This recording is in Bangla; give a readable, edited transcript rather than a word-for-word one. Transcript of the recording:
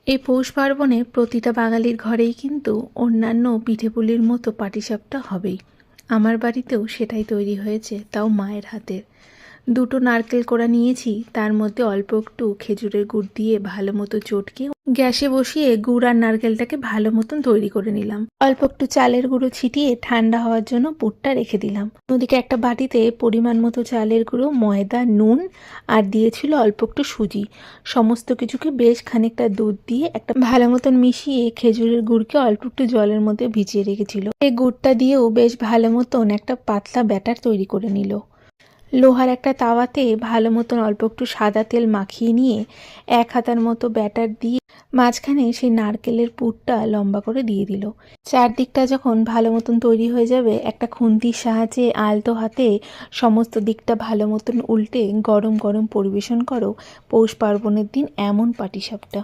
এই পৌষ পার্বণে প্রতিটা বাঙালির ঘরেই কিন্তু অন্যান্য পিঠেপুলির মতো পাটিসাপটা হবেই। আমার বাড়িতেও সেটাই তৈরি হয়েছে, তাও মায়ের হাতের। দুটো নারকেল কোড়া নিয়েছি, তার মধ্যে অল্প একটু খেজুরের গুড় দিয়ে ভালো মতো চটকে গ্যাসে বসিয়ে গুড় আর নারকেলটাকে ভালো মতন তৈরি করে নিলাম। অল্প একটু চালের গুঁড়ো ছিটিয়ে ঠান্ডা হওয়ার জন্য পুরটা রেখে দিলাম। ওদিকে একটা বাটিতে পরিমাণ মতো চালের গুঁড়ো, ময়দা, নুন আর দিয়েছিল অল্প একটু সুজি। সমস্ত কিছুকে বেশ খানিকটা দুধ দিয়ে একটা ভালো মতন মিশিয়ে খেজুরের গুড়কে অল্প একটু জলের মধ্যে ভিজিয়ে রেখেছিল। এই গুড়টা দিয়েও বেশ ভালো মতন একটা পাতলা ব্যাটার তৈরি করে নিল। লোহার একটা তাওয়াতে ভালো মতন অল্প একটু সাদা তেল মাখিয়ে নিয়ে 1 হাতার মতো ব্যাটার দিয়ে মাঝখানে সেই নারকেলের পুরটা লম্বা করে দিয়ে দিল। চারদিকটা যখন ভালো মতন তৈরি হয়ে যাবে, একটা খুন্তির সাহায্যে আলতো হাতে সমস্ত দিকটা ভালো মতন উল্টে গরম গরম পরিবেশন করো পৌষ পার্বণের দিন এমন পাটিসাপটা।